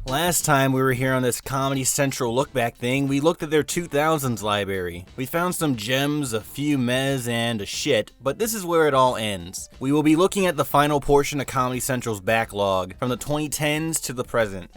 Last time we were here on this Comedy Central look back thing, we looked at their 2000s library. We found some gems, a few mez, and a shit, but this is where it all ends. We will be looking at the final portion of Comedy Central's backlog, from the 2010s to the present.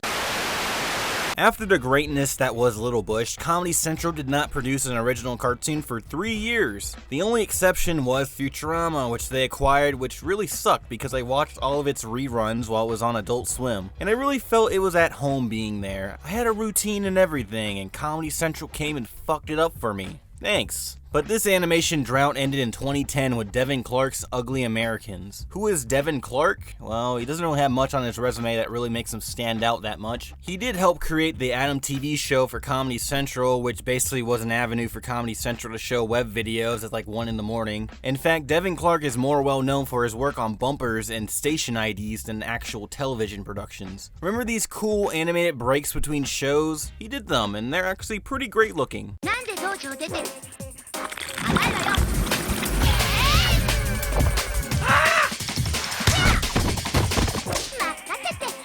After the greatness that was Little Bush, Comedy Central did not produce an original cartoon for 3 years. The only exception was Futurama, which they acquired, which really sucked because I watched all of its reruns while it was on Adult Swim, and I really felt it was at home being there. I had a routine and everything, and Comedy Central came and fucked it up for me. Thanks. But this animation drought ended in 2010 with Devin Clark's Ugly Americans. Who is Devin Clark? Well, he doesn't really have much on his resume that really makes him stand out that much. He did help create the Adam TV show for Comedy Central, which basically was an avenue for Comedy Central to show web videos at like 1 in the morning. In fact, Devin Clark is more well known for his work on bumpers and station IDs than actual television productions. Remember these cool animated breaks between shows? He did them, and they're actually pretty great looking.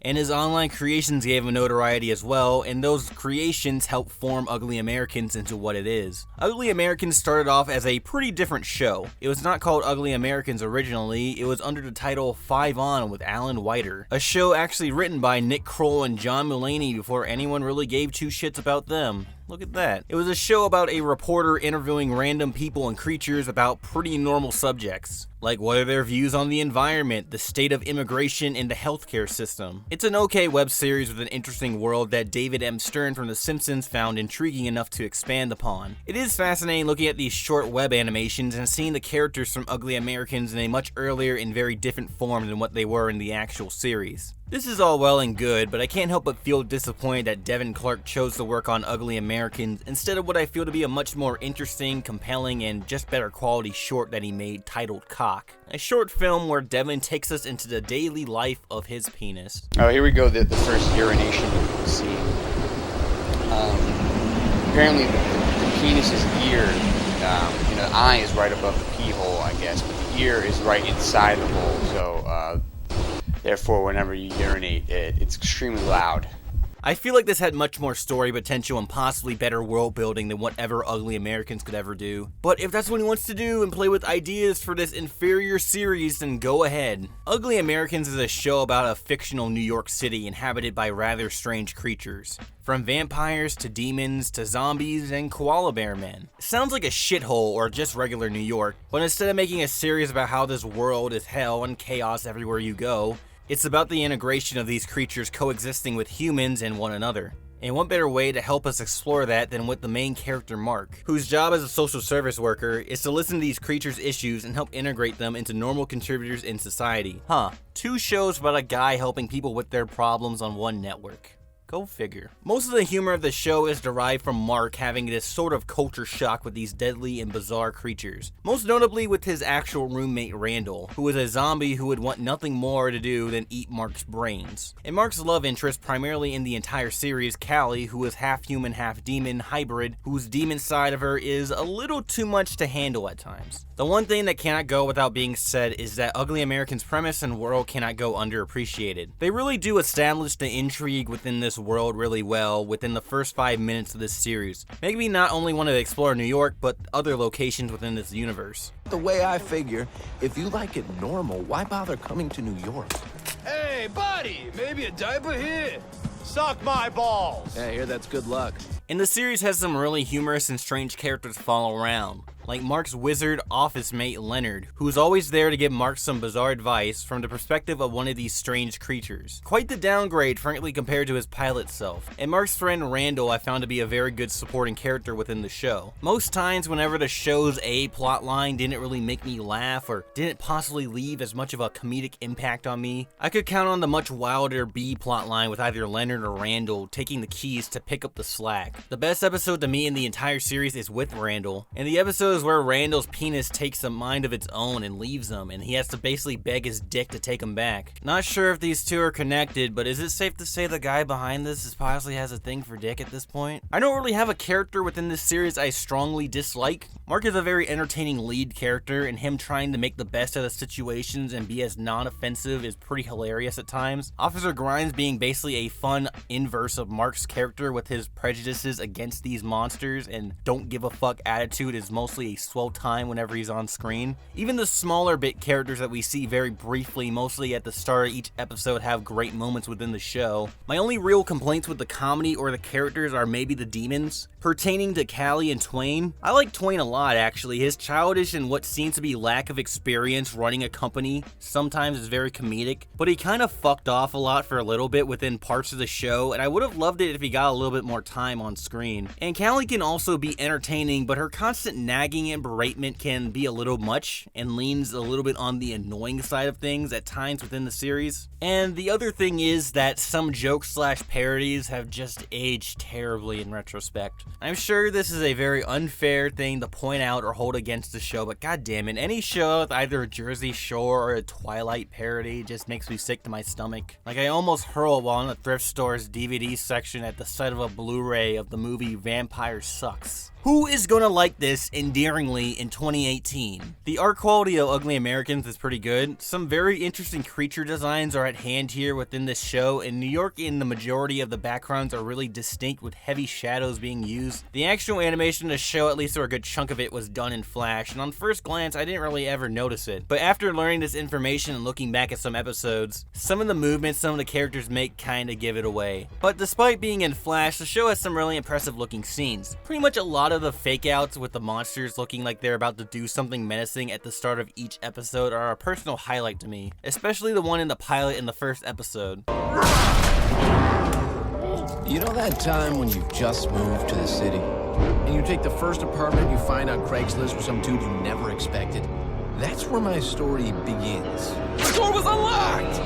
And his online creations gave him notoriety as well, and those creations helped form Ugly Americans into what it is. Ugly Americans started off as a pretty different show. It was not called Ugly Americans originally, it was under the title 5 On with Alan Whiter, a show actually written by Nick Kroll and John Mulaney before anyone really gave two shits about them. Look at that. It was a show about a reporter interviewing random people and creatures about pretty normal subjects, like what are their views on the environment, the state of immigration, and the healthcare system. It's an okay web series with an interesting world that David M. Stern from The Simpsons found intriguing enough to expand upon. It is fascinating looking at these short web animations and seeing the characters from Ugly Americans in a much earlier and very different form than what they were in the actual series. This is all well and good, but I can't help but feel disappointed that Devin Clark chose to work on Ugly Americans instead of what I feel to be a much more interesting, compelling, and just better quality short that he made titled Cock. A short film where Devin takes us into the daily life of his penis. Oh, here we go, the first urination scene. Apparently the penis's ear, the eye is right above the pee hole, I guess, but the ear is right inside the hole, so therefore, whenever you urinate, it's extremely loud. I feel like this had much more story potential and possibly better world building than whatever Ugly Americans could ever do. But if that's what he wants to do and play with ideas for this inferior series, then go ahead. Ugly Americans is a show about a fictional New York City inhabited by rather strange creatures. From vampires to demons to zombies and koala bear men. It sounds like a shithole or just regular New York, but instead of making a series about how this world is hell and chaos everywhere you go, it's about the integration of these creatures coexisting with humans and one another. And what better way to help us explore that than with the main character Mark, whose job as a social service worker is to listen to these creatures' issues and help integrate them into normal contributors in society. Huh, 2 shows about a guy helping people with their problems on one network. Go figure. Most of the humor of the show is derived from Mark having this sort of culture shock with these deadly and bizarre creatures. Most notably with his actual roommate Randall, who is a zombie who would want nothing more to do than eat Mark's brains. And Mark's love interest primarily in the entire series, Callie, who is half human, half demon, hybrid, whose demon side of her is a little too much to handle at times. The one thing that cannot go without being said is that Ugly American's premise and world cannot go underappreciated. They really do establish the intrigue within this world really well within the first 5 minutes of this series, making me not only want to explore New York, but other locations within this universe. The way I figure, if you like it normal, why bother coming to New York? Hey, buddy, maybe a diaper here? Suck my balls! I hear that's good luck. And the series has some really humorous and strange characters to follow around, like Mark's wizard office mate Leonard, who's always there to give Mark some bizarre advice from the perspective of one of these strange creatures. Quite the downgrade, frankly, compared to his pilot self. And Mark's friend Randall I found to be a very good supporting character within the show. Most times whenever the show's A plotline didn't really make me laugh or didn't possibly leave as much of a comedic impact on me, I could count on the much wilder B plotline with either Leonard or Randall taking the keys to pick up the slack. The best episode to me in the entire series is with Randall, and the episode is where Randall's penis takes a mind of its own and leaves him, and he has to basically beg his dick to take him back. Not sure if these two are connected, but is it safe to say the guy behind this possibly has a thing for dick at this point? I don't really have a character within this series I strongly dislike. Mark is a very entertaining lead character, and him trying to make the best of the situations and be as non-offensive is pretty hilarious at times. Officer Grimes being basically a fun inverse of Mark's character with his prejudices against these monsters and don't give a fuck attitude is mostly a swell time whenever he's on screen. Even the smaller bit characters that we see very briefly, mostly at the start of each episode, have great moments within the show. My only real complaints with the comedy or the characters are maybe the demons. Pertaining to Callie and Twain, I like Twain a lot actually. His childish and what seems to be lack of experience running a company sometimes is very comedic, but he kind of fucked off a lot for a little bit within parts of the show, and I would have loved it if he got a little bit more time on screen. And Callie can also be entertaining, but her constant nagging and beratement can be a little much and leans a little bit on the annoying side of things at times within the series. And the other thing is that some jokes slash parodies have just aged terribly in retrospect. I'm sure this is a very unfair thing to point out or hold against the show, but goddammit, any show with either a Jersey Shore or a Twilight parody just makes me sick to my stomach. Like, I almost hurled while in the thrift store's DVD section at the sight of a Blu-ray of the movie Vampire Sucks. Who is gonna like this endearingly in 2018? The art quality of Ugly Americans is pretty good. Some very interesting creature designs are at hand here within this show, and New York in the majority of the backgrounds are really distinct with heavy shadows being used. The actual animation of the show, at least for a good chunk of it, was done in Flash, and on first glance I didn't really ever notice it. But after learning this information and looking back at some episodes, some of the movements some of the characters make kinda give it away. But despite being in Flash, the show has some really impressive looking scenes. Pretty much a lot of the fake outs with the monsters looking like they're about to do something menacing at the start of each episode are a personal highlight to me, especially the one in the pilot in the first episode. You know that time when you just moved to the city and you take the first apartment you find on Craigslist with some dude you never expected? That's where my story begins. The door was unlocked!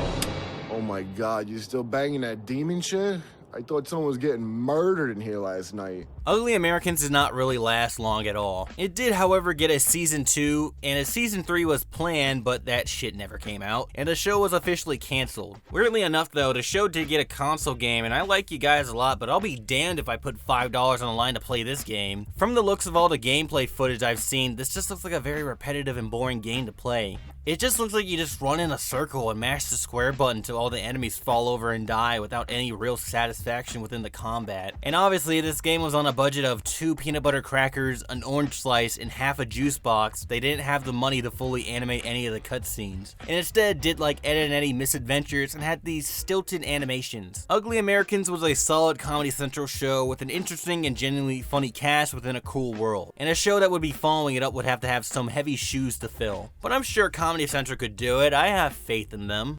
Oh my God, you still banging that demon shit? I thought someone was getting murdered in here last night. Ugly Americans did not really last long at all. It did, however, get a season 2, and a season 3 was planned, but that shit never came out, and the show was officially canceled. Weirdly enough though, the show did get a console game, and I like you guys a lot, but I'll be damned if I put $5 on the line to play this game. From the looks of all the gameplay footage I've seen, this just looks like a very repetitive and boring game to play. It just looks like you just run in a circle and mash the square button till all the enemies fall over and die without any real satisfaction within the combat. And obviously this game was on a budget of 2 peanut butter crackers, an orange slice, and half a juice box. They didn't have the money to fully animate any of the cutscenes, and instead did like Ed and Eddie Misadventures and had these stilted animations. Ugly Americans was a solid Comedy Central show with an interesting and genuinely funny cast within a cool world, and a show that would be following it up would have to have some heavy shoes to fill. But I'm sure Comedy Central could do it. I have faith in them.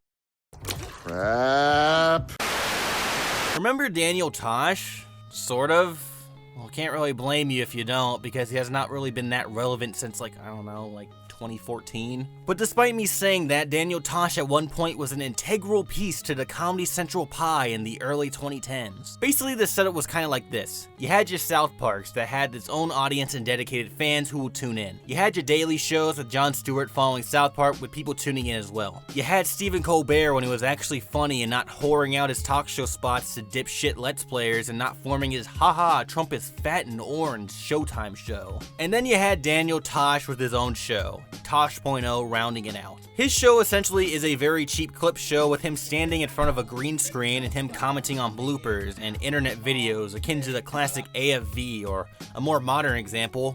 Crap. Remember Daniel Tosh? Sort of. Well, can't really blame you if you don't, because he has not really been that relevant since, like, I don't know, like 2014. But despite me saying that, Daniel Tosh at one point was an integral piece to the Comedy Central pie in the early 2010s. Basically, the setup was kind of like this. You had your South Parks that had its own audience and dedicated fans who would tune in. You had your daily shows with Jon Stewart following South Park with people tuning in as well. You had Stephen Colbert when he was actually funny and not whoring out his talk show spots to dipshit Let's Players and not forming his haha Trump is fat and orange Showtime show. And then you had Daniel Tosh with his own show, Tosh.0, rounding it out. His show essentially is a very cheap clip show with him standing in front of a green screen and him commenting on bloopers and internet videos akin to the classic AFV, or a more modern example,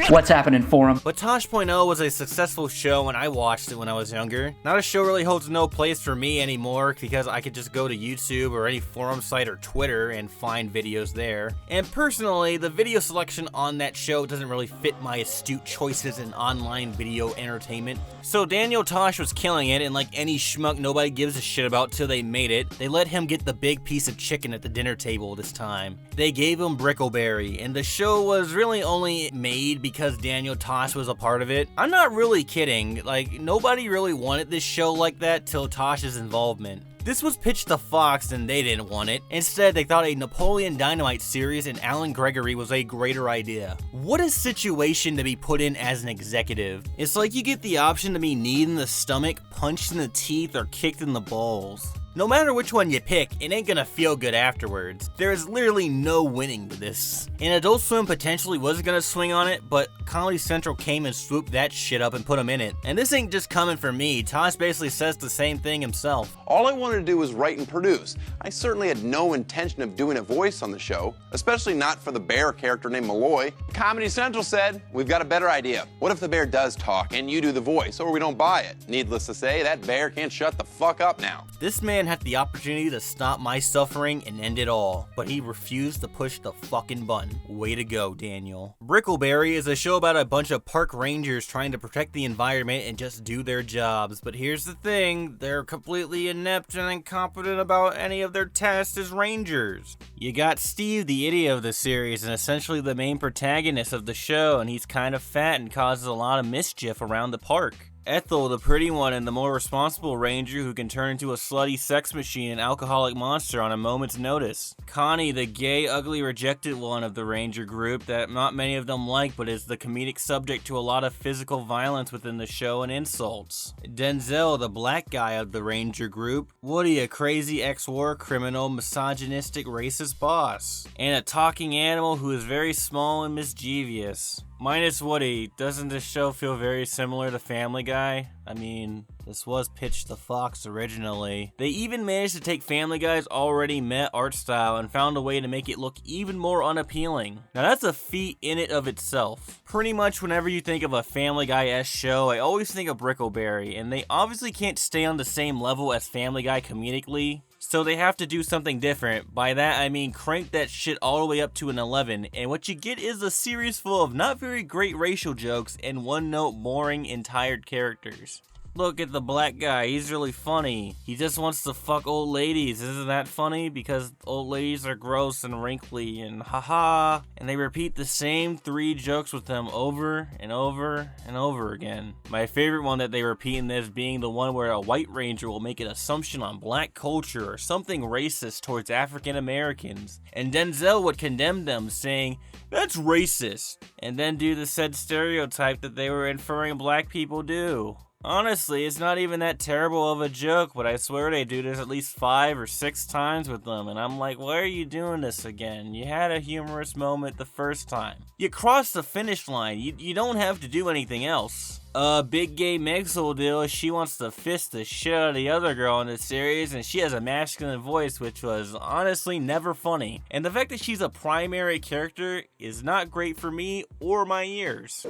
What's Happening Forum. But Tosh.0 was a successful show and I watched it when I was younger. Now the show really holds no place for me anymore because I could just go to YouTube or any forum site or Twitter and find videos there. And personally, the video selection on that show doesn't really fit my astute choices in online video entertainment. So Daniel Tosh was killing it, and like any schmuck nobody gives a shit about till they made it, they let him get the big piece of chicken at the dinner table this time. They gave him Brickleberry, and the show was really only made because Daniel Tosh was a part of it. I'm not really kidding, like nobody really wanted this show like that till Tosh's involvement. This was pitched to Fox and they didn't want it. Instead, they thought a Napoleon Dynamite series and Alan Gregory was a greater idea. What a situation to be put in as an executive. It's like you get the option to be kneed in the stomach, punched in the teeth, or kicked in the balls. No matter which one you pick, it ain't gonna feel good afterwards. There is literally no winning with this. And Adult Swim potentially was gonna swing on it, but Comedy Central came and swooped that shit up and put them in it. And this ain't just coming from me, Tosh basically says the same thing himself. All I wanted to do was write and produce. I certainly had no intention of doing a voice on the show, especially not for the bear character named Malloy. Comedy Central said, we've got a better idea. What if the bear does talk and you do the voice, or we don't buy it? Needless to say, that bear can't shut the fuck up now. This man had the opportunity to stop my suffering and end it all, but he refused to push the fucking button. Way to go, Daniel. Brickleberry is a show about a bunch of park rangers trying to protect the environment and just do their jobs, but here's the thing, they're completely inept and incompetent about any of their tasks as rangers. You got Steve, the idiot of the series, and essentially the main protagonist of the show, and he's kind of fat and causes a lot of mischief around the park. Ethel, the pretty one and the more responsible ranger who can turn into a slutty sex machine and alcoholic monster on a moment's notice. Connie, the gay, ugly, rejected one of the ranger group that not many of them like but is the comedic subject to a lot of physical violence within the show and insults. Denzel, the black guy of the ranger group. Woody, a crazy ex-war criminal, misogynistic, racist boss. And a talking animal who is very small and mischievous. Minus Woody, doesn't this show feel very similar to Family Guy? I mean, this was pitched to Fox originally. They even managed to take Family Guy's already met art style and found a way to make it look even more unappealing. Now that's a feat in it of itself. Pretty much whenever you think of a Family Guy-esque show, I always think of Brickleberry, and they obviously can't stay on the same level as Family Guy comedically. So they have to do something different. By that I mean crank that shit all the way up to an 11, and what you get is a series full of not very great racial jokes and one-note boring and tired characters. Look at the black guy, he's really funny. He just wants to fuck old ladies. Isn't that funny? Because old ladies are gross and wrinkly and haha. And they repeat the same 3 jokes with him over and over and over again. My favorite one that they repeat in this being the one where a white ranger will make an assumption on black culture or something racist towards African Americans. And Denzel would condemn them saying, "That's racist," and then do the said stereotype that they were inferring black people do. Honestly, it's not even that terrible of a joke, but I swear they do this at least 5 or 6 times with them, and I'm like, why are you doing this again? You had a humorous moment the first time. You crossed the finish line, you don't have to do anything else. Big gay Mixel deal, she wants to fist the shit out of the other girl in this series, and she has a masculine voice, which was honestly never funny. And the fact that she's a primary character is not great for me or my ears.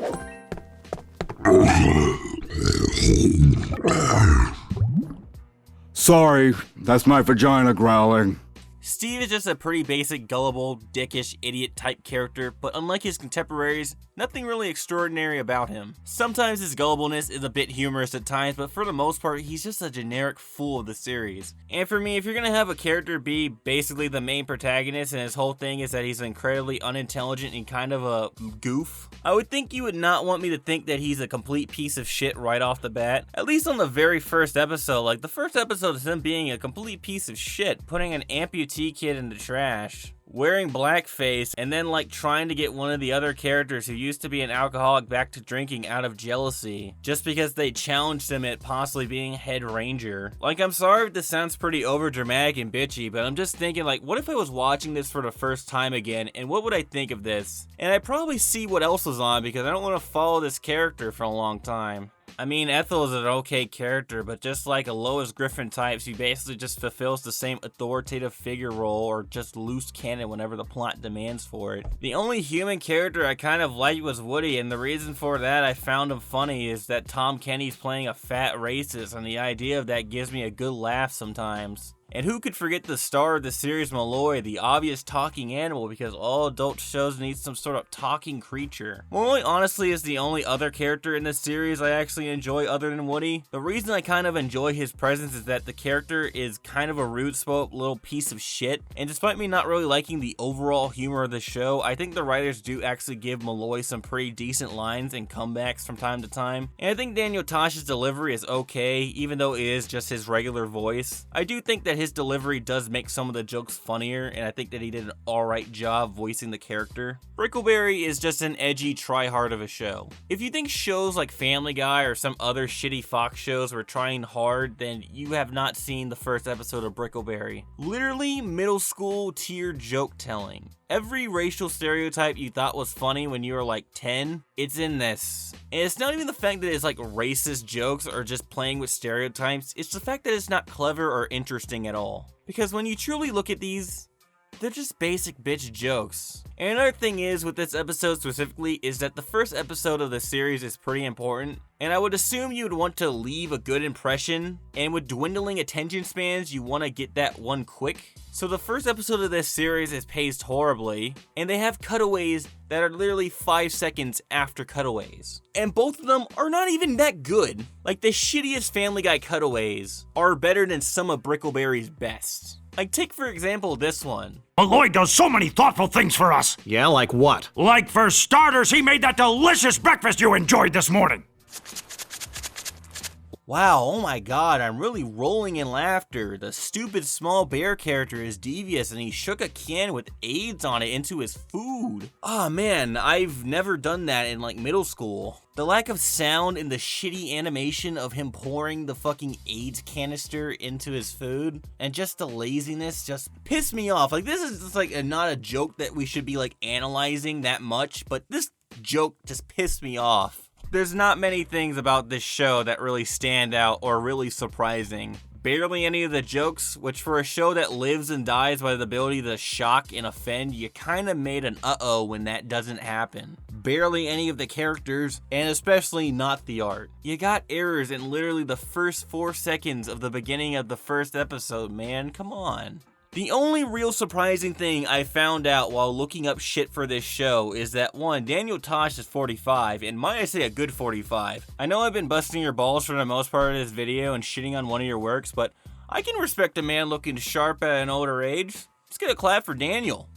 Sorry, that's my vagina growling. Steve is just a pretty basic, gullible, dickish, idiot type character, but unlike his contemporaries, nothing really extraordinary about him. Sometimes his gullibleness is a bit humorous at times, but for the most part, he's just a generic fool of the series. And for me, if you're gonna have a character be basically the main protagonist and his whole thing is that he's incredibly unintelligent and kind of a goof, I would think you would not want me to think that he's a complete piece of shit right off the bat. At least on the very first episode, like the first episode is him being a complete piece of shit, putting an amputee kid in the trash, wearing blackface, and then like trying to get one of the other characters who used to be an alcoholic back to drinking out of jealousy, just because they challenged him at possibly being head ranger. Like, I'm sorry if this sounds pretty over dramatic and bitchy, but I'm just thinking like, what if I was watching this for the first time again, and what would I think of this? And I'd probably see what else was on because I don't want to follow this character for a long time. I mean, Ethel is an okay character, but just like a Lois Griffin type, she basically just fulfills the same authoritative figure role or just loose cannon whenever the plot demands for it. The only human character I kind of liked was Woody, and the reason for that I found him funny is that Tom Kenny's playing a fat racist, and the idea of that gives me a good laugh sometimes. And who could forget the star of the series, Malloy, the obvious talking animal, because all adult shows need some sort of talking creature. Malloy honestly is the only other character in this series I actually enjoy other than Woody. The reason I kind of enjoy his presence is that the character is kind of a rude-spoke little piece of shit, and despite me not really liking the overall humor of the show, I think the writers do actually give Malloy some pretty decent lines and comebacks from time to time. And I think Daniel Tosh's delivery is okay, even though it is just his regular voice. I do think that his delivery does make some of the jokes funnier, and I think that he did an alright job voicing the character. Brickleberry is just an edgy try-hard of a show. If you think shows like Family Guy or some other shitty Fox shows were trying hard, then you have not seen the first episode of Brickleberry. Literally middle school tier joke telling. Every racial stereotype you thought was funny when you were like 10, it's in this. And it's not even the fact that it's like racist jokes or just playing with stereotypes, it's the fact that it's not clever or interesting at all. Because when you truly look at these, they're just basic bitch jokes. And another thing is, with this episode specifically, is that the first episode of the series is pretty important, and I would assume you would want to leave a good impression, and with dwindling attention spans, you want to get that one quick. So the first episode of this series is paced horribly, and they have cutaways that are literally 5 seconds after cutaways. And both of them are not even that good. Like, the shittiest Family Guy cutaways are better than some of Brickleberry's best. Like, take for example this one. Malloy does so many thoughtful things for us. Yeah, like what? Like, for starters, he made that delicious breakfast you enjoyed this morning. Wow, oh my god, I'm really rolling in laughter. The stupid small bear character is devious and he shook a can with AIDS on it into his food. Oh man, I've never done that in like middle school. The lack of sound and the shitty animation of him pouring the fucking AIDS canister into his food, and just the laziness just pissed me off. Like, this is just like not a joke that we should be like analyzing that much, but this joke just pissed me off. There's not many things about this show that really stand out or really surprising. Barely any of the jokes, which for a show that lives and dies by the ability to shock and offend, you kinda made an uh-oh when that doesn't happen. Barely any of the characters, and especially not the art. You got errors in literally the first 4 seconds of the beginning of the first episode, man, come on. The only real surprising thing I found out while looking up shit for this show is that, one, Daniel Tosh is 45, and might I say a good 45. I know I've been busting your balls for the most part of this video and shitting on one of your works, but I can respect a man looking sharp at an older age. Let's get a clap for Daniel.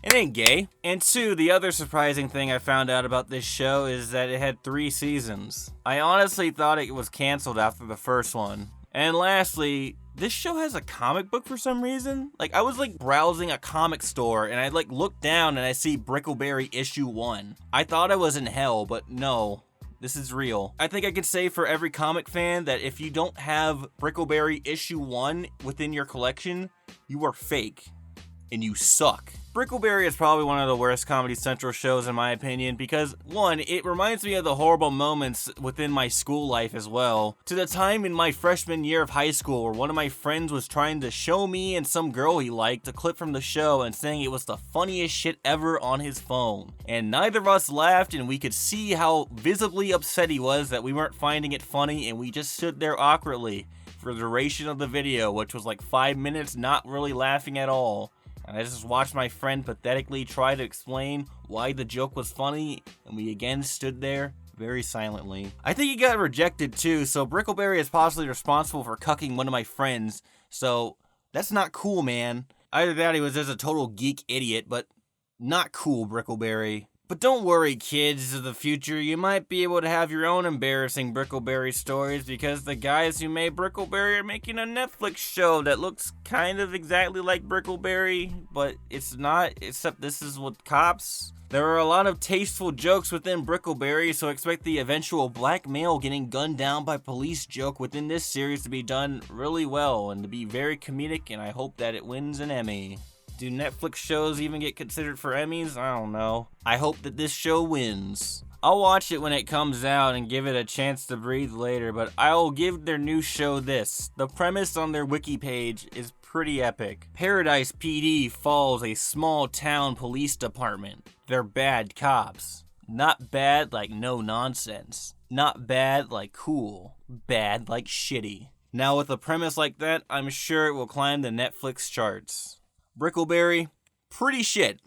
It ain't gay. And two, the other surprising thing I found out about this show is that it had 3 seasons. I honestly thought it was canceled after the first one. And lastly, this show has a comic book for some reason. Like, I was like browsing a comic store and I like looked down and I see Brickleberry issue 1. I thought I was in hell, but no, this is real. I think I can say for every comic fan that if you don't have Brickleberry issue 1 within your collection, you are fake and you suck. Brickleberry is probably one of the worst Comedy Central shows in my opinion because, one, it reminds me of the horrible moments within my school life as well. To the time in my freshman year of high school where one of my friends was trying to show me and some girl he liked a clip from the show and saying it was the funniest shit ever on his phone. And neither of us laughed and we could see how visibly upset he was that we weren't finding it funny, and we just stood there awkwardly for the duration of the video, which was like 5 minutes not really laughing at all. And I just watched my friend pathetically try to explain why the joke was funny, and we again stood there very silently. I think he got rejected too, so Brickleberry is possibly responsible for cucking one of my friends, so that's not cool, man. Either that, he was just a total geek idiot, but not cool, Brickleberry. But don't worry, kids of the future, you might be able to have your own embarrassing Brickleberry stories because the guys who made Brickleberry are making a Netflix show that looks kind of exactly like Brickleberry, but it's not, except this is with cops. There are a lot of tasteful jokes within Brickleberry, so expect the eventual black male getting gunned down by police joke within this series to be done really well and to be very comedic, and I hope that it wins an Emmy. Do Netflix shows even get considered for Emmys? I don't know. I hope that this show wins. I'll watch it when it comes out and give it a chance to breathe later, but I'll give their new show this. The premise on their wiki page is pretty epic. Paradise PD follows a small town police department. They're bad cops. Not bad like no nonsense. Not bad like cool. Bad like shitty. Now with a premise like that, I'm sure it will climb the Netflix charts. Brickleberry, pretty shit.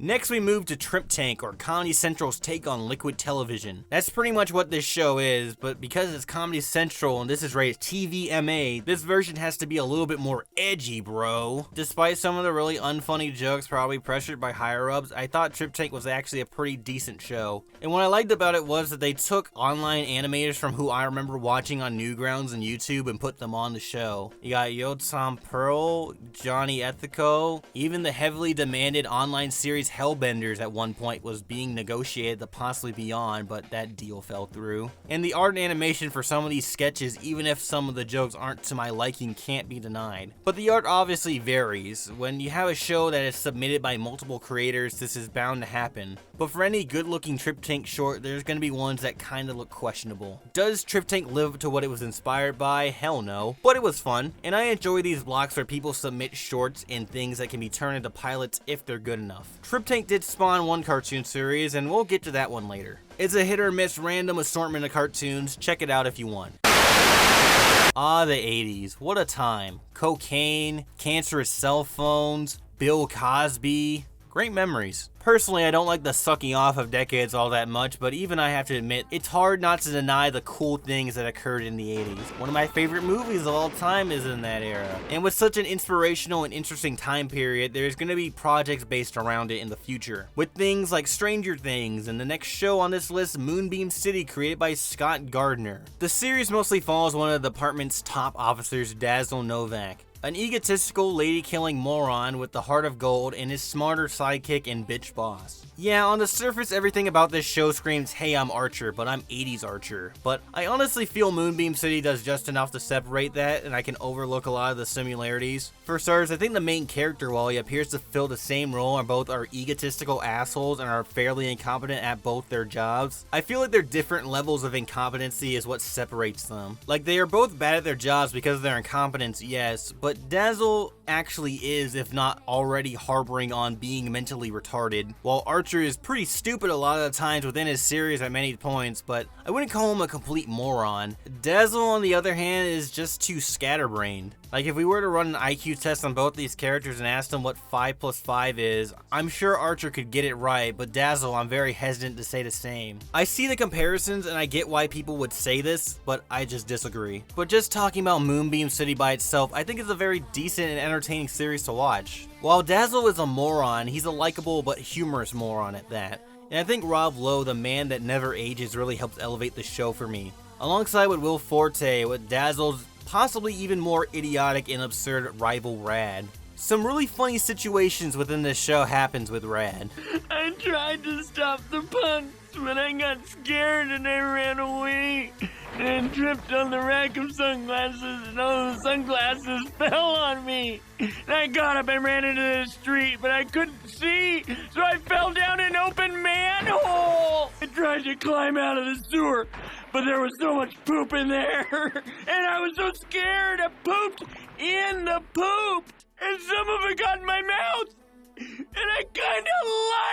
Next we move to Trip Tank, or Comedy Central's take on liquid television. That's pretty much what this show is, but because it's Comedy Central and this is rated TVMA, this version has to be a little bit more edgy, bro. Despite some of the really unfunny jokes probably pressured by higher-ups, I thought Trip Tank was actually a pretty decent show. And what I liked about it was that they took online animators from who I remember watching on Newgrounds and YouTube and put them on the show. You got Yotam Pearl, Johnny Ethico, even the heavily demanded online series Hellbenders at one point was being negotiated to possibly be on, but that deal fell through. And the art and animation for some of these sketches, even if some of the jokes aren't to my liking, can't be denied. But the art obviously varies. When you have a show that is submitted by multiple creators, this is bound to happen. But for any good-looking Trip Tank short, there's gonna be ones that kinda look questionable. Does Trip Tank live up to what it was inspired by? Hell no. But it was fun, and I enjoy these blocks where people submit shorts and things that can be turned into pilots if they're good enough. Trip Tank did spawn one cartoon series, and we'll get to that one later. It's a hit or miss random assortment of cartoons. Check it out if you want. Ah, the 80s. What a time. Cocaine, cancerous cell phones, Bill Cosby. Great memories. Personally, I don't like the sucking off of decades all that much, but even I have to admit, it's hard not to deny the cool things that occurred in the 80s. One of my favorite movies of all time is in that era. And with such an inspirational and interesting time period, there's going to be projects based around it in the future. With things like Stranger Things, and the next show on this list, Moonbeam City, created by Scott Gardner. The series mostly follows one of the department's top officers, Dazzle Novak. An egotistical, lady-killing moron with the heart of gold and his smarter sidekick and bitch boss. Yeah, on the surface, everything about this show screams, hey, I'm Archer, but I'm 80s Archer. But I honestly feel Moonbeam City does just enough to separate that, and I can overlook a lot of the similarities. For starters, I think the main character, while he appears to fill the same role, and both are egotistical assholes and are fairly incompetent at both their jobs. I feel like their different levels of incompetency is what separates them. Like, they are both bad at their jobs because of their incompetence, yes, but Dazzle actually is, if not already harboring on being mentally retarded, while Archer is pretty stupid a lot of the times within his series at many points, but I wouldn't call him a complete moron. Dazzle, on the other hand, is just too scatterbrained. Like, if we were to run an IQ test on both these characters and ask them what 5 plus 5 is, I'm sure Archer could get it right, but Dazzle, I'm very hesitant to say the same. I see the comparisons and I get why people would say this, but I just disagree. But just talking about Moonbeam City by itself, I think it's a very decent and entertaining series to watch. While Dazzle is a moron, he's a likable but humorous moron at that. And I think Rob Lowe, the man that never ages, really helps elevate the show for me. Alongside with Will Forte, with Dazzle's possibly even more idiotic and absurd rival Rad. Some really funny situations within this show happens with Rad. I tried to stop the punch, but I got scared and I ran away and tripped on the rack of sunglasses, and all the sunglasses fell on me. And I got up and ran into the street, but I couldn't see, so I fell down an open manhole. I tried to climb out of the sewer, but there was so much poop in there, and I was so scared I pooped in the poop, and some of it got in my mouth. And I kinda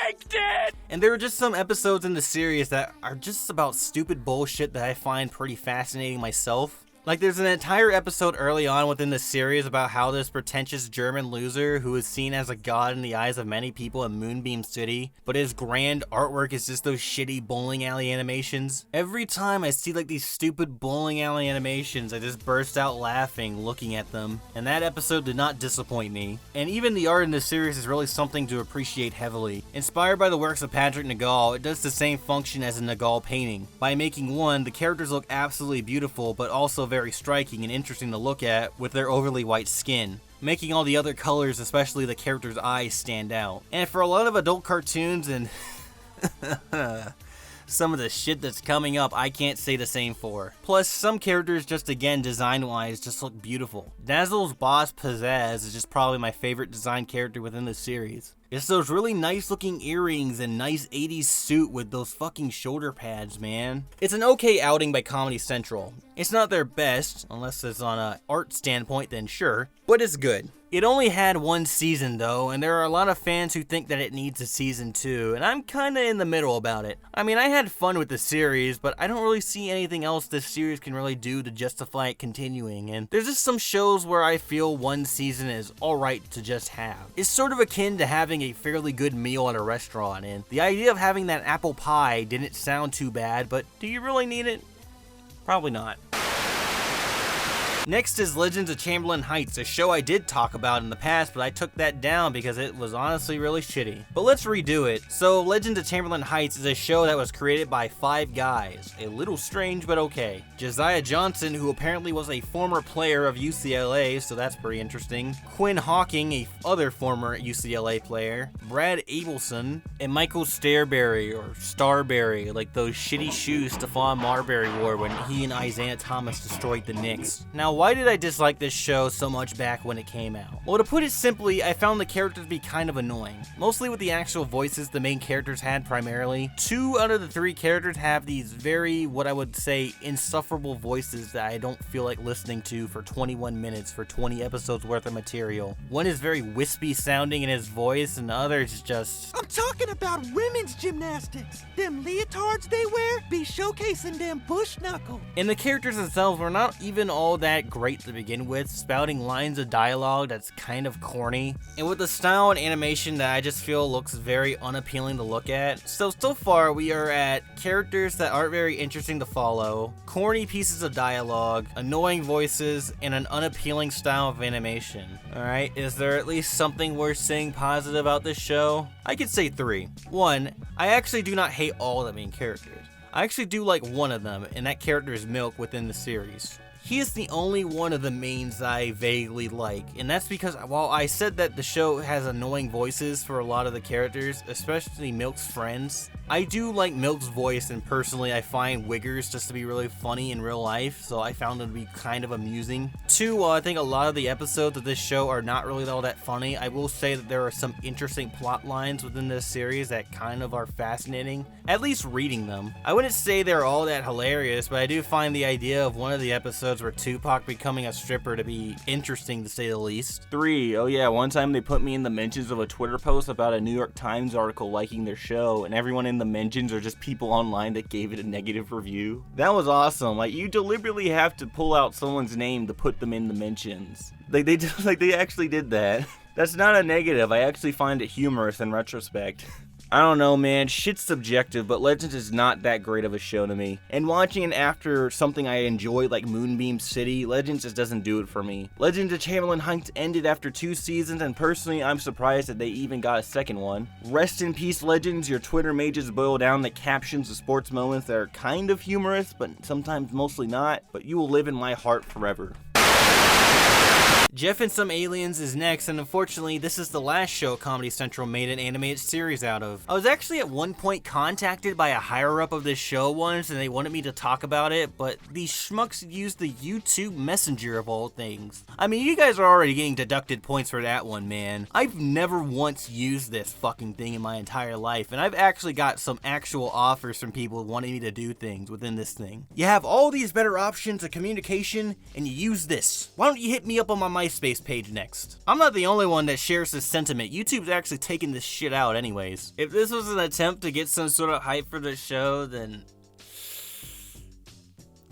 liked it! And there are just some episodes in the series that are just about stupid bullshit that I find pretty fascinating myself. Like, there's an entire episode early on within the series about how this pretentious German loser, who is seen as a god in the eyes of many people in Moonbeam City, but his grand artwork is just those shitty bowling alley animations. Every time I see like these stupid bowling alley animations, I just burst out laughing looking at them. And that episode did not disappoint me. And even the art in this series is really something to appreciate heavily. Inspired by the works of Patrick Nagel, it does the same function as a Nagel painting. By making one, the characters look absolutely beautiful, but also very striking and interesting to look at with their overly white skin, making all the other colors, especially the characters' eyes, stand out. And for a lot of adult cartoons and some of the shit that's coming up, I can't say the same for. Plus, some characters just again design-wise just look beautiful. Dazzle's boss Pizzazz is just probably my favorite design character within the series. It's those really nice looking earrings and nice 80s suit with those fucking shoulder pads, man. It's an okay outing by Comedy Central. It's not their best, unless it's on an art standpoint, then sure, but it's good. It only had one season though, and there are a lot of fans who think that it needs a season 2, and I'm kinda in the middle about it. I mean, I had fun with the series, but I don't really see anything else this series can really do to justify it continuing, and there's just some shows where I feel one season is alright to just have. It's sort of akin to having a fairly good meal at a restaurant, and the idea of having that apple pie didn't sound too bad, but do you really need it? Probably not. Next is Legends of Chamberlain Heights, a show I did talk about in the past, but I took that down because it was honestly really shitty. But let's redo it. So, Legends of Chamberlain Heights is a show that was created by 5 guys. A little strange, but okay. Josiah Johnson, who apparently was a former player of UCLA, so that's pretty interesting. Quinn Hawking, a other former UCLA player. Brad Abelson, and Michael Starberry, or Starberry, like those shitty shoes Stephon Marbury wore when he and Isaiah Thomas destroyed the Knicks. Now, why did I dislike this show so much back when it came out? Well, to put it simply, I found the characters to be kind of annoying. Mostly with the actual voices the main characters had primarily. 2 out of the 3 characters have these very, what I would say, insufferable voices that I don't feel like listening to for 21 minutes for 20 episodes worth of material. One is very wispy sounding in his voice, and the other is just... I'm talking about women's gymnastics. Them leotards they wear be showcasing them bush knuckle. And the characters themselves were not even all that great to begin with, spouting lines of dialogue that's kind of corny, and with the style and animation that I just feel looks very unappealing to look at. So far we are at characters that aren't very interesting to follow, corny pieces of dialogue, annoying voices, and an unappealing style of animation. Alright, is there at least something worth saying positive about this show? I could say 3. 1, I actually do not hate all the main characters. I actually do like one of them, and that character is Milk within the series. He is the only one of the mains I vaguely like, and that's because while I said that the show has annoying voices for a lot of the characters, especially Milk's friends, I do like Milk's voice, and personally I find Wiggers just to be really funny in real life, so I found them to be kind of amusing. 2, while I think a lot of the episodes of this show are not really all that funny, I will say that there are some interesting plot lines within this series that kind of are fascinating, at least reading them. I wouldn't say they're all that hilarious, but I do find the idea of one of the episodes where Tupac becoming a stripper to be interesting to say the least. 3, oh yeah, one time they put me in the mentions of a Twitter post about a New York Times article liking their show, and everyone in the mentions are just people online that gave it a negative review. That was awesome. Like, you deliberately have to pull out someone's name to put them in the mentions. Like, they actually did that. That's not a negative. I actually find it humorous in retrospect. I don't know, man, shit's subjective, but Legends is not that great of a show to me. And watching it after something I enjoy like Moonbeam City, Legends just doesn't do it for me. Legends of Chamberlain Heights ended after 2 seasons, and personally, I'm surprised that they even got a second one. Rest in peace, Legends. Your Twitter may just boil down to captions of sports moments that are kind of humorous, but sometimes mostly not, but you will live in my heart forever. Jeff and Some Aliens is next, and unfortunately, this is the last show Comedy Central made an animated series out of. I was actually at one point contacted by a higher-up of this show once, and they wanted me to talk about it, but these schmucks used the YouTube Messenger of all things. I mean, you guys are already getting deducted points for that one, man. I've never once used this fucking thing in my entire life, and I've actually got some actual offers from people wanting me to do things within this thing. You have all these better options of communication, and you use this. Why don't you hit me up on my MySpace page next? I'm not the only one that shares this sentiment. YouTube's actually taking this shit out anyways. If this was an attempt to get some sort of hype for the show, then...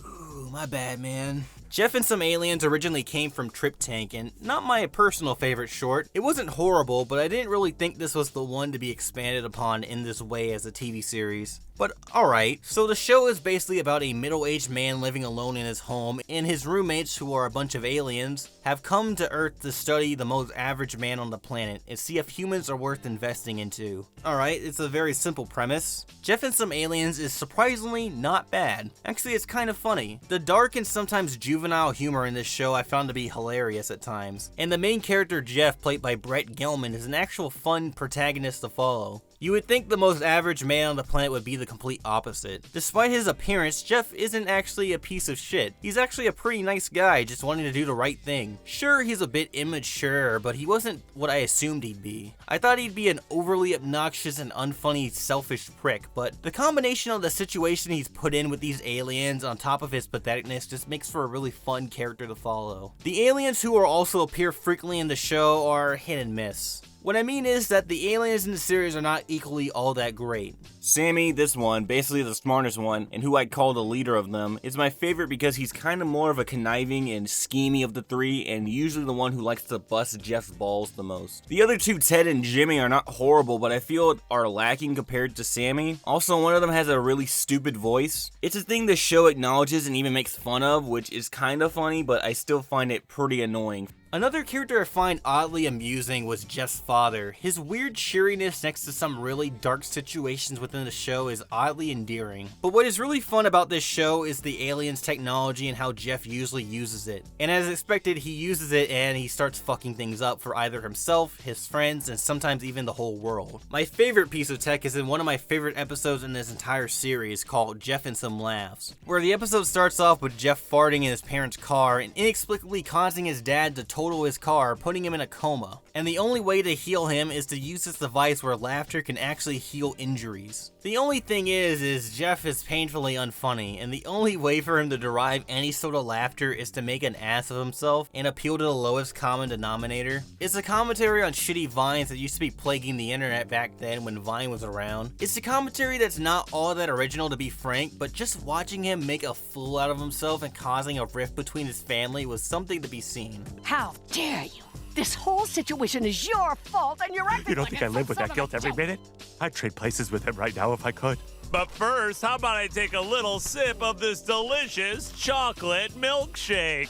Ooh, my bad, man. Jeff and Some Aliens originally came from Trip Tank, and not my personal favorite short. It wasn't horrible, but I didn't really think this was the one to be expanded upon in this way as a TV series. But alright, so the show is basically about a middle-aged man living alone in his home, and his roommates, who are a bunch of aliens, have come to Earth to study the most average man on the planet and see if humans are worth investing into. Alright, it's a very simple premise. Jeff and Some Aliens is surprisingly not bad. Actually, it's kind of funny. The dark and sometimes juvenile humor in this show I found to be hilarious at times. And the main character Jeff, played by Brett Gelman, is an actual fun protagonist to follow. You would think the most average man on the planet would be the complete opposite. Despite his appearance, Jeff isn't actually a piece of shit. He's actually a pretty nice guy, just wanting to do the right thing. Sure, he's a bit immature, but he wasn't what I assumed he'd be. I thought he'd be an overly obnoxious and unfunny, selfish prick, but the combination of the situation he's put in with these aliens on top of his patheticness just makes for a really fun character to follow. The aliens who also appear frequently in the show are hit and miss. What I mean is that the aliens in the series are not equally all that great. Sammy, this one, basically the smartest one, and who I'd call the leader of them, is my favorite because he's kind of more of a conniving and schemy of the three, and usually the one who likes to bust Jeff's balls the most. The other two, Ted and Jimmy, are not horrible, but I feel are lacking compared to Sammy. Also, one of them has a really stupid voice. It's a thing the show acknowledges and even makes fun of, which is kind of funny, but I still find it pretty annoying. Another character I find oddly amusing was Jeff's father. His weird cheeriness next to some really dark situations within the show is oddly endearing. But what is really fun about this show is the aliens' technology and how Jeff usually uses it. And as expected, he uses it and he starts fucking things up for either himself, his friends, and sometimes even the whole world. My favorite piece of tech is in one of my favorite episodes in this entire series called Jeff and Some Laughs, where the episode starts off with Jeff farting in his parents' car and inexplicably causing his dad to total his car, putting him in a coma. And the only way to heal him is to use this device where laughter can actually heal injuries. The only thing is Jeff is painfully unfunny, and the only way for him to derive any sort of laughter is to make an ass of himself and appeal to the lowest common denominator. It's a commentary on shitty vines that used to be plaguing the internet back then when Vine was around. It's a commentary that's not all that original, to be frank, but just watching him make a fool out of himself and causing a rift between his family was something to be seen. How dare you! This whole situation is your fault, and you're acting. You don't like think a I live with son that of guilt a every bitch. minute? I'd trade places with him right now if I could. But first, how about I take a little sip of this delicious chocolate milkshake?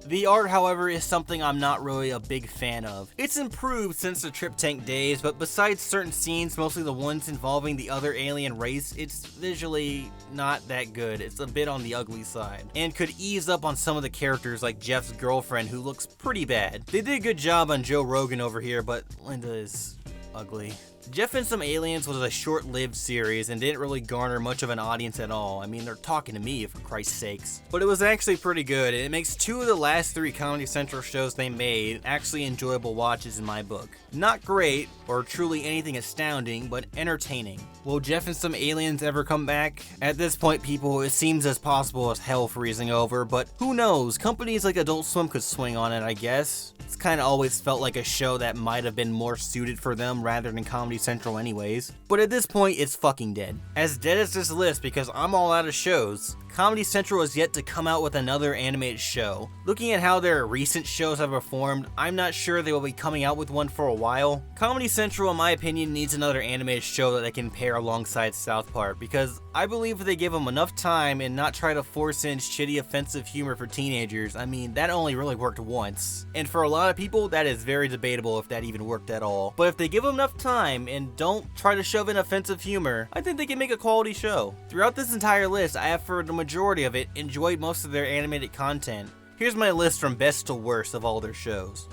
The art, however, is something I'm not really a big fan of. It's improved since the Trip Tank days, but besides certain scenes, mostly the ones involving the other alien race, it's visually not that good. It's a bit on the ugly side, and could ease up on some of the characters like Jeff's girlfriend, who looks pretty bad. They did a good job on Joe Rogan over here, but Linda is ugly. Jeff and Some Aliens was a short-lived series and didn't really garner much of an audience at all. I mean, they're talking to me, for Christ's sakes. But it was actually pretty good, and it makes 2 of the last 3 Comedy Central shows they made actually enjoyable watches in my book. Not great, or truly anything astounding, but entertaining. Will Jeff and Some Aliens ever come back? At this point, people, it seems as possible as hell freezing over, but who knows? Companies like Adult Swim could swing on it, I guess. It's kind of always felt like a show that might have been more suited for them rather than Comedy Central anyways. But at this point, it's fucking dead. As dead as this list because I'm all out of shows. Comedy Central has yet to come out with another animated show. Looking at how their recent shows have performed, I'm not sure they will be coming out with one for a while. Comedy Central, in my opinion, needs another animated show that they can pair alongside South Park, because I believe if they give them enough time and not try to force in shitty offensive humor for teenagers, I mean, that only really worked once. And for a lot of people, that is very debatable if that even worked at all. But if they give them enough time and don't try to shove in offensive humor, I think they can make a quality show. Throughout this entire list, I have, for the majority of it, enjoyed most of their animated content. Here's my list from best to worst of all their shows.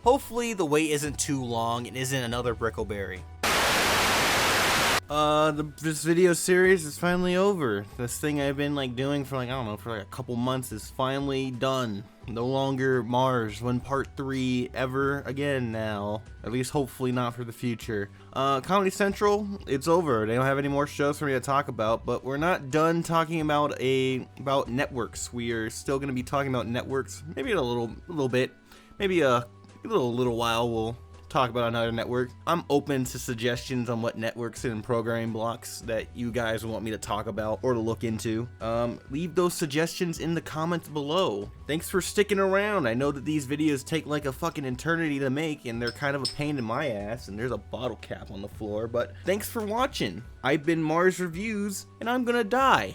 Hopefully the wait isn't too long and isn't another Brickleberry. This video series is finally over. This thing I've been doing for a couple months is finally done. No longer Mars when part 3 ever again now. At least hopefully not for the future. Comedy Central, it's over. They don't have any more shows for me to talk about, but we're not done talking about networks. We are still gonna be talking about networks, maybe in a little bit. Maybe a little while we'll talk about another network. I'm open to suggestions on what networks and programming blocks that you guys want me to talk about or to look into. Leave those suggestions in the comments below. Thanks for sticking around. I know that these videos take like a fucking eternity to make and they're kind of a pain in my ass, and there's a bottle cap on the floor, but thanks for watching. I've been Mars Reviews and I'm gonna die.